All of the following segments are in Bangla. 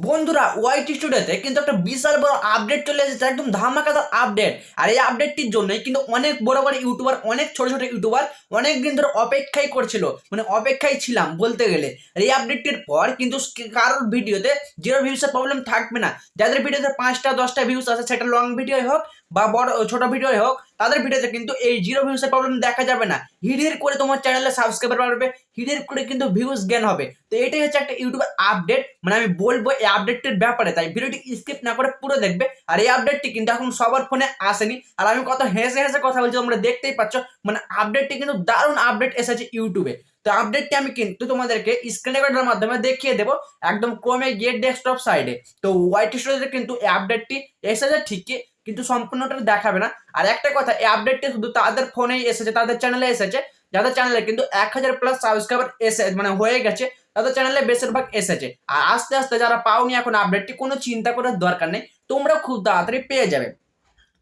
বন্ধুরা ওয়াইটি স্টুডিওতে কিন্তু একটা বিশাল বড় আপডেট চলে এসেছে, একদম ধামাকাদার আপডেট। আর এই আপডেটটির জন্যই কিন্তু অনেক বড় বড় ইউটিউবার, অনেক ছোট ছোট ইউটিউবার অনেক দিন ধরে অপেক্ষাই করছিল, মানে অপেক্ষায় ছিলাম বলতে গেলে। আর এই আপডেটটির পর কিন্তু কারোর ভিডিওতে জিরো ভিউসের প্রবলেম থাকবে না। যাদের ভিডিওতে 5টা 10টা ভিউস আছে, সেটা লং ভিডিও হোক বা বড় ছোট ভিডিও হোক, তাদের ভিডিওতে কিন্তু এই জিরো ভিউসের প্রবলেম দেখা যাবে না। হিড়ির করে তোমার চ্যানেলে সাবস্ক্রাইবার বাড়বে, হিড়ির করে কিন্তু ভিউজ গেন হবে। তো এটাই হচ্ছে একটা ইউটিউবের আপডেট, মানে আমি বলবো এই আপডেটটির ব্যাপারে, তাই ভিডিওটি স্কিপ না করে পুরো দেখবে। আর এই আপডেটটি কিন্তু এখন সবার ফোনে আসেনি, আর আমি কত হেসে হেসে কথা বলছি তোমরা দেখতেই পাচ্ছ। মানে আপডেটটি কিন্তু দারুণ আপডেট এসেছে ইউটিউবে। তো আপডেটটি আমি কিন্তু তোমাদেরকে স্ক্রিন রেকর্ডের মাধ্যমে দেখিয়ে দেবো, একদম ক্রোমে গিয়ে ডেস্কটপ সাইডে। তো ওয়াইটি স্টুডিওতে কিন্তু এই আপডেটটি এসেছে ঠিকই, কিন্তু সম্পূর্ণটা দেখাবে না। আর একটা কথা, এই আপডেটটি শুধু তাদের ফোনেই এসেছে, তাদের চ্যানেলে এসেছে যাদের চ্যানেলে কিন্তু 1000+ সাবস্ক্রাইবার এসে মানে হয়ে গেছে, তাদের চ্যানেলে বেশিরভাগ এসেছে। আর আস্তে আস্তে যারা পাওনি এখন আপডেটটি, কোনো চিন্তা করার দরকার নেই, তোমরা খুব তাড়াতাড়ি পেয়ে যাবে।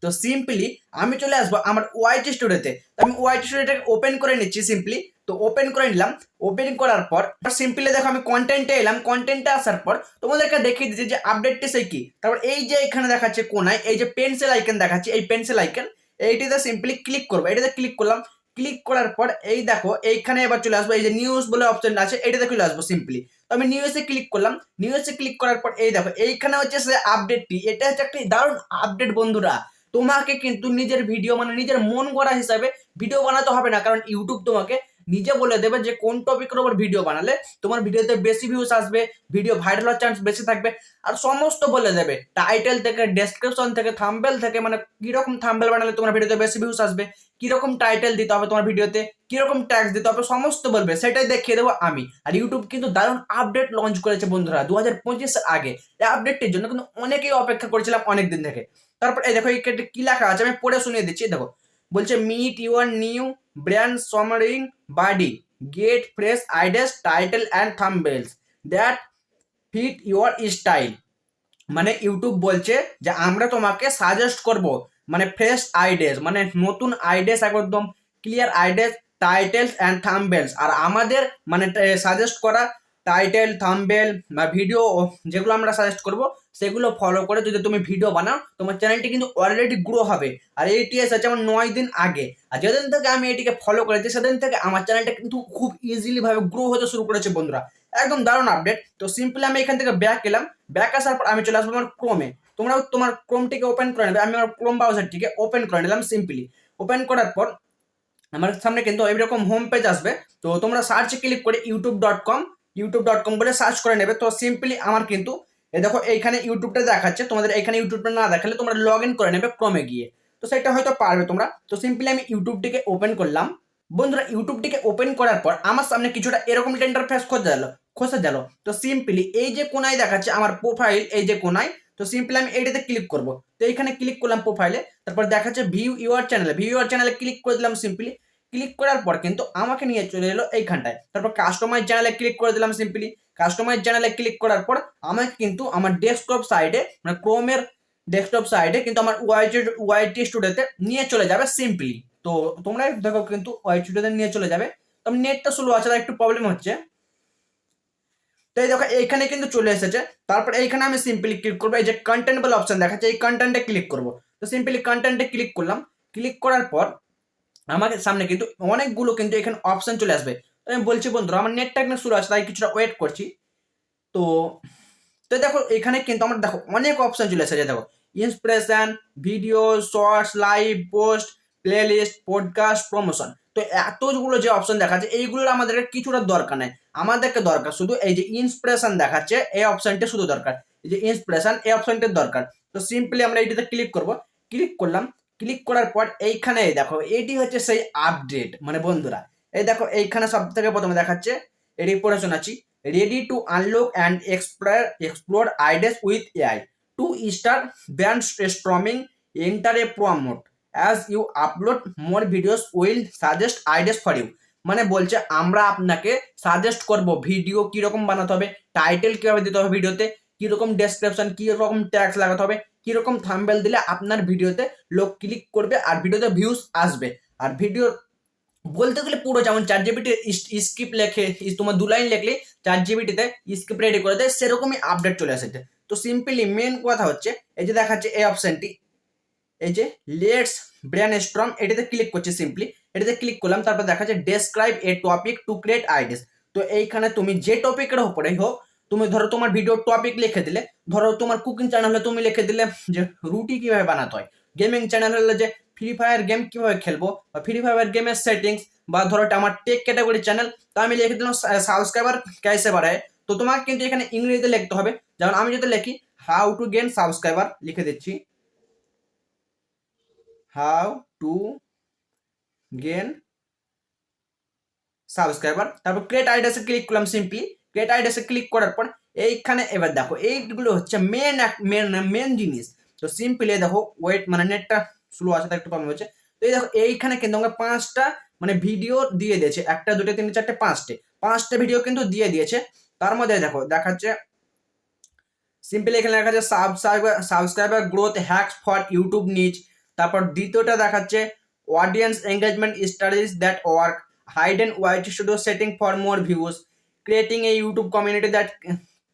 তো সিম্পলি আমি চলে আসবো আমার ওয়াইটি স্টুডিওতে। তো আমি ওয়াইটি স্টুডিওটাকে ওপেন করে নিচ্ছি সিম্পলি। তো ওপেন করে নিলাম। ওপেন করার পর সিম্পলি দেখো আমি কন্টেন্টে এলাম। কন্টেন্টে আসার পর তোমাদেরকে দেখিয়ে দিচ্ছি যে আপডেটটি সেই কি। তারপর এই যে এখানে দেখাচ্ছে কোনায় এই যে পেন্সিল আইকন দেখাচ্ছে, এই পেন্সিল আইকন এইটিতে সিম্পলি ক্লিক করবো। এটাতে ক্লিক করলাম। ক্লিক করার পর এই দেখো এইখানে এবার চলে আসবো, এই যে নিউজ বলে অপশন আছে এটাতে চলে আসবো সিম্পলি। তো আমি নিউজে ক্লিক করলাম। নিউজে ক্লিক করার পর এই দেখো এইখানে হচ্ছে সে আপডেটটি। এটা হচ্ছে একটা দারুণ আপডেট বন্ধুরা। তোমাকে কিন্তু নিজের ভিডিও মানে নিজের মন গড়া হিসাবে ভিডিও বানাতে হবে না, কারণ ইউটিউব তোমাকে নিজে বলে দেবে যে কোন টপিকের উপর ভিডিও বানালে তোমার ভিডিওতে বেশি ভিউজ আসবে, ভিডিও ভাইরাল হওয়ার চান্স বেশি থাকবে। আর সমস্ত বলে দেবে, টাইটেল থেকে ডেসক্রিপশন থেকে থাম্বনেল থেকে, মানে কিরকম থাম্বনেল বানালে তোমার ভিডিওতে বেশি ভিউজ আসবে, কিরকম টাইটেল দিতে হবে তোমার ভিডিওতে, কিরকম ট্যাক্স দিতে হবে, সমস্ত বলবে, সেটাই দেখিয়ে দেবো আমি। আর ইউটিউব কিন্তু দারুণ আপডেট লঞ্চ করেছে বন্ধুরা 2025 আগে। এই আপডেটটির জন্য কিন্তু অনেকেই অপেক্ষা করেছিলাম অনেক দিন থেকে। তারপর এই দেখো এখানে কি লেখা আছে, আমি পড়ে শুনিয়ে দিচ্ছি। দেখো বলছে meet your new brainstorming buddy, get fresh ideas, title and thumbnails that fit your style. মানে ইউটিউব বলছে যে আমরা তোমাকে সাজেস্ট করব, মানে ফ্রেশ আইডিয়াস, মানে নতুন আইডিয়াস, একদম ক্লিয়ার আইডিয়াস, টাইটেলস অ্যান্ড থাম্বনেলস। আর আমাদের মানে সাজেস্ট করা টাইটেল থাম্বনেল বা ভিডিও যেগুলো আমরা সাজেস্ট করব সেগুলো ফলো করে যদি তুমি ভিডিও বানাও, তোমার চ্যানেলটি কিন্তু অলরেডি গ্রো হবে। আর এইটি এসেছে আমার 9 দিন আগে। আর যেদিন থেকে আমি এটিকে ফলো করেছি সেদিন থেকে আমার চ্যানেলটা কিন্তু খুব ইজিলি ভাবে গ্রো হতে শুরু করেছে বন্ধুরা। একদম দারুণ আপডেট। তো সিম্পলি আমি এখান থেকে ব্যাক এলাম। ব্যাক আসার পর আমি চলে আসবো আমার ক্রোমে। তোমরাও তোমার ক্রোমটিকে ওপেন করে নেবে। আমি আমার ক্রোম ব্রাউজারটিকে ওপেন করে নিলাম সিম্পলি। ওপেন করার পর আমার সামনে কিন্তু এরকম হোম পেজ আসবে। তো তোমরা সার্চে ক্লিক করে ইউটিউব.com বলে সার্চ করে নেবে। তো সিম্পলি আমার কিন্তু এই দেখো এইখানে ইউটিউবটা দেখাচ্ছে, তোমাদের এখানে ইউটিউবটা না দেখালে তোমরা লগ ইন করে নেবে ক্রমে গিয়ে। তো সেটা হয়তো পারবে তোমরা। তো সিম্পলি আমি ইউটিউবটিকে ওপেন করলাম। বন্ধুরা ইউটিউবটিকে ওপেন করার পর আমার সামনে কিছুটা এরকম ইন্টারফেস খোঁজা গেল। তো সিম্পলি এই যে কোনায় দেখাচ্ছে আমার প্রোফাইল, এই যে কোনায়, তো সিম্পলি আমি এইটাতে ক্লিক করব। তো এইখানে ক্লিক করলাম প্রোফাইলে। তারপর দেখাচ্ছে ভিউ ইউর চ্যানেলে ক্লিক করে দিলাম সিম্পলি। ক্লিক করার পর কিন্তু আমাকে নিয়ে চলে এলো এইখানটায়। তারপর কাস্টমাইজ চ্যানেলে ক্লিক করে দিলাম সিম্পলি। কাস্টমাইজ চ্যানেলে ক্লিক করার পর আমাকে কিন্তু আমার ডেস্কটপ সাইডে, মানে ক্রোমের ডেস্কটপ সাইডে কিন্তু আমার ওয়াইটি স্টুডিওতে নিয়ে চলে যাবে সিম্পলি। তো তোমরা দেখো কিন্তু ওয়াইটি স্টুডিওতে নিয়ে চলে যাবে। তো নেটটা স্লো আছে, একটু প্রবলেম হচ্ছে। তো এই দেখো এইখানে কিন্তু চলে এসেছে। তারপর এইখানে আমি সিম্পলি ক্লিক করবো, এই যে কন্টেন্ট বলে অপশন দেখাচ্ছে, এই কন্টেন্টে ক্লিক করবো। তো সিম্পলি কন্টেন্টে ক্লিক করলাম। ক্লিক করার পর আমাদের সামনে কিন্তু অনেকগুলো কিন্তু এখানে অপশন চলে আসবে। তো আমি বলছি বন্ধুরা আমার নেটটা একদম শুরু আছে, তাই কিছুটা ওয়েট করছি। তো তো দেখো এখানে কিন্তু আমার দেখো অনেক অপশন চলে এসেছে। দেখো inspiration, video, shorts, live, post, playlist, podcast, promotion. তো এতগুলো যে অপশন দেখাচ্ছে এইগুলোর আমাদের কিছুটা দরকার নেই। আমাদেরকে দরকার শুধু এই যে ইন্সপিরেশন দেখাচ্ছে, এই অপশনটা শুধু দরকার। এই যে ইন্সপিরেশন, এই অপশনটার দরকার। তো সিম্পলি আমরা এইটাতে ক্লিক করব। ক্লিক করলাম। ক্লিক করার পর এইখানে দেখো এটি হচ্ছে সেই আপডেট। মানে বন্ধুরা এই দেখো এইখানে সব থেকে প্রথমে দেখাচ্ছে, এটি পড়ে শোনাচ্ছি, ready to unlock and explore ideas with AI to start brainstorming, enter a prompt as you upload more videos will suggest ideas for you। মানে বলছে আমরা আপনাকে সাজেস্ট করব ভিডিও কিরকম বানাতে হবে, টাইটেল কিভাবে দিতে হবে ভিডিওতে, কিরকম ডেসক্রিপশন, কিরকম ট্যাগস লাগাতে হবে, কিরকম থাম্বনেল দিলে আপনার ভিডিওতে লোক ক্লিক করবে আর ভিডিওতে ভিউজ আসবে। আর ভিডিও বলতে গেলে পুরো যেমন চ্যাট জিপিটি স্ক্রিপ্ট লেখে, তোমার 2 লাইন লেখলে চ্যাট জিপিটিতে স্ক্রিপ্ট রেডি করে দেয়, সেরকমই আপডেট চলে এসেছে। তো সিম্পলি মেন কথা হচ্ছে এই যে দেখাচ্ছে এই অপশনটি, এই যে লেটস ব্রেনস্টর্ম, এটাতে ক্লিক করছি। সিম্পলি এটাতে ক্লিক করলাম, তারপর দেখা যাচ্ছে describe a topic to create ideas. তো এইখানে তুমি যে টপিকের উপরেই হোক, তুমি ধরো তোমার ভিডিও টপিক লিখে দিলে, ধরো তোমার কুকিং চ্যানেল হলে তুমি লিখে দিলে যে রুটি কিভাবে বানাতে হয়, গেমিং চ্যানেল হলে যে ফ্রি ফায়ার গেম কিভাবে খেলবো বা ফ্রি ফায়ার গেমের সেটিংস, বা ধরো আমার টেক ক্যাটাগরি চ্যানেল, তো আমি লিখে দিলাম সাবস্ক্রাইবার ক্যাসে বাড়ায়। তো তোমাকে কিন্তু এখানে ইংরেজিতে লিখতে হবে। যেমন আমি যদি লিখি হাউ টু গেন সাবস্ক্রাইবার, লিখে দিচ্ছি হাউ টু গেন সাবস্ক্রাইবার, তারপর ক্রিয়েট আইডিয়াসে ক্লিক করলাম। সিম্পলি ক্রিয়েট আইডিয়াসে ক্লিক করার পর এইখানে এবার দেখো এইগুলো হচ্ছে মেন মেন জিনিস। তো সিম্পলি দেখো ওয়েট, মানে নেটটা স্লো আছে তার একটু প্রবলেম হচ্ছে। তো এই দেখো এইখানে কিন্তু আমাকে 5টা মানে ভিডিও দিয়ে দিয়েছে, 1 2 3 4 5টা ভিডিও কিন্তু দিয়ে দিয়েছে। তার মধ্যে দেখো দেখাচ্ছে সিম্পলি এখানে লেখা আছে subscriber growth hacks for YouTube niche. তারপর দ্বিতীয়টা দেখাচ্ছে audience engagement strategies that work, hidden wide studio setting for more views, creating a YouTube community that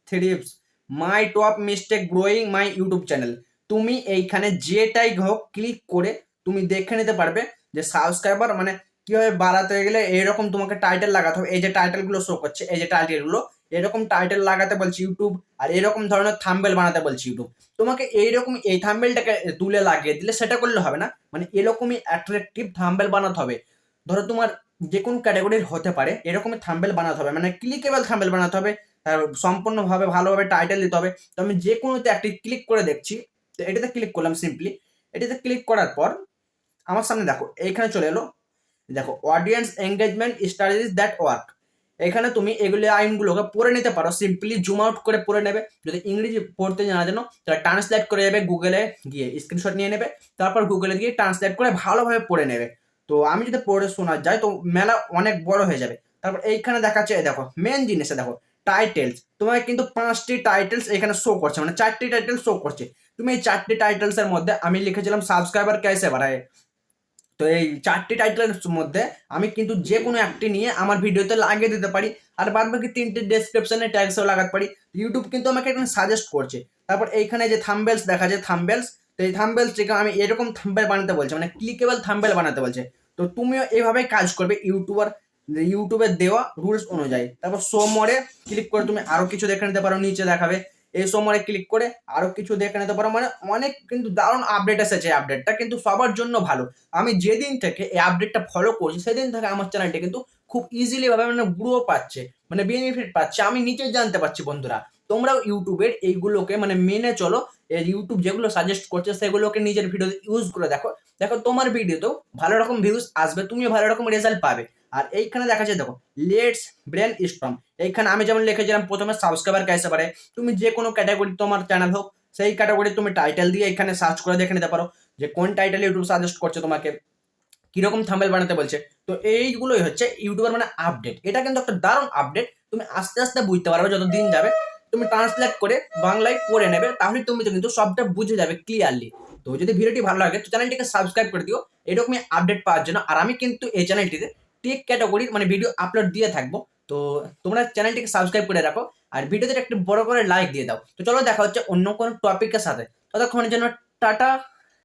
thrives, my top mistake growing my YouTube channel. তুমি এইখানে যেটাই হোক ক্লিক করে তুমি দেখে নিতে পারবে যে সাবস্ক্রাইবার মানে কিভাবে বাড়াতে গেলে এরকম তোমাকে টাইটেল লাগাতে হবে। এই যে টাইটেলগুলো শো করছে, এই যে টাইটেলগুলো, এরকম টাইটেল লাগাতে বলছে ইউটিউব, আর এরকম ধরনের থাম্বেল বানাতে বলছে ইউটিউব। তোমাকে এইরকম এই থাম্বেলটাকে তুলে লাগিয়ে দিলে সেটা করলে হবে না, মানে এরকমই অ্যাট্রাকটিভ থাম্বেল বানাতে হবে। ধরো তোমার যে কোনো ক্যাটাগরির হতে পারে, এরকমই থাম্বেল বানাতে হবে, মানে ক্লিকেবল থাম্বেল বানাতে হবে, তার সম্পূর্ণভাবে ভালোভাবে টাইটেল দিতে হবে। তো আমি যে কোনোতে একটি ক্লিক করে দেখছি। তো এটাতে ক্লিক করলাম। সিম্পলি এটাতে ক্লিক করার পর আমার সামনে দেখো এইখানে চলে এলো, দেখো audience engagement strategies that work. এখানে তুমি এগুলি আইনগুলোকে পড়ে নিতে পারো, সিম্পলি জুম আউট করে পড়ে নেবে। যদি ইংরেজি পড়তে জানা জানো তাহলে ট্রান্সলেট করে যাবে, গুগলে গিয়ে স্ক্রিনশট নিয়ে নেবে, তারপর গুগলে গিয়ে ট্রান্সলেট করে ভালোভাবে পড়ে নেবে। তো আমি যদি পড়ে শোনা যায় তো মেলা অনেক বড় হয়ে যাবে। তারপর এইখানে দেখাচ্ছে, দেখো মেন জিনিসে দেখো টাইটেলস, তোমাকে কিন্তু 5টি টাইটেলস এখানে শো করছে, মানে 4টি টাইটেল শো করছে। তুমি এই 4টি টাইটেলস এর মধ্যে আমি লিখেছিলাম সাবস্ক্রাইবার ক্যাসে বাড়ায়। তো এই 4টি টাইটেলের মধ্যে আমি কিন্তু যে কোনো একটি নিয়ে আমার ভিডিওতে লাগিয়ে দিতে পারি, আর বাদ বাকি 3টে ডেসক্রিপশনে ট্যাগসও লাগাতে পারি। ইউটিউব কিন্তু আমাকে এখানে সাজেস্ট করছে। তারপর এইখানে যে থাম্বেলস দেখা যায় থাম্বেলস, তো এই থাম্বেলস থেকে আমি এরকম থাম্বেল বানাতে বলছে, মানে ক্লিকেবল থাম্বেল বানাতে বলছে। তো তুমিও এইভাবে কাজ করবে ইউটিউবের দেওয়া রুলস অনুযায়ী। তারপর শো মোরে ক্লিক করে তুমি আরো কিছু দেখে নিতে পারো, নিচে দেখাবে এই সময় ক্লিক করে আরো কিছু দেখে নিতে পারো। মানে অনেক কিন্তু দারুণ আপডেট এসেছে, আপডেটটা কিন্তু সবার জন্য ভালো। আমি যেদিন থেকে এই আপডেটটা ফলো করছি সেদিন থেকে আমার চ্যানেলটা কিন্তু খুব ইজিলি ভাবে মানে গ্রো পাচ্ছে, মানে বেনিফিট পাচ্ছে, আমি নিজে জানতে পারছি। বন্ধুরা তোমরাও ইউটিউবের এইগুলোকে মানে মেনে চলো, ইউটিউব যেগুলো সাজেস্ট করছে সেগুলোকে নিজের ভিডিওতে ইউজ করে দেখো, দেখো তোমার ভিডিওতেও ভালো রকম ভিউজ আসবে, তুমিও ভালো রকম রেজাল্ট পাবে। আর এইখানে দেখা যায় দেখো লেটস ব্রেন স্টর্ম, এইখানে আমি যেমন লিখেছিলাম প্রথমে সাবস্ক্রাইবার ক্যাসে বাড়ে, তুমি যে কোনো ক্যাটাগরি তোমার চ্যানেল হোক সেই ক্যাটাগরি তুমি টাইটেল দিয়ে এখানে সার্চ করে দেখে নিতে পারো যে কোন টাইটেল ইউটিউব সাজেস্ট করছে তোমাকে, কিরকম থাম্বেল বানাতে বলছে। তো এইগুলোই হচ্ছে ইউটিউবের মানে আপডেট। এটা কিন্তু একটা দারুণ আপডেট, তুমি আস্তে আস্তে বুঝতে পারবে যত দিন যাবে। তুমি ট্রান্সলেট করে বাংলায় পড়ে নেবে, তাহলে তুমি তো কিন্তু সবটা বুঝে যাবে ক্লিয়ারলি। তো যদি ভিডিওটি ভালো লাগে তো চ্যানেলটিকে সাবস্ক্রাইব করে দিও এরকমই আপডেট পাওয়ার জন্য। আর আমি কিন্তু এই চ্যানেলটিতে টেক ক্যাটাগরির মানে ভিডিও আপলোড দিয়ে থাকবো। তো তোমরা চ্যানেলটিকে সাবস্ক্রাইব করে রাখো আর ভিডিওতে একটু বড় করে লাইক দিয়ে দাও। তো চলো দেখা হচ্ছে অন্য কোনো টপিকের সাথে, ততক্ষণের জন্য টাটা।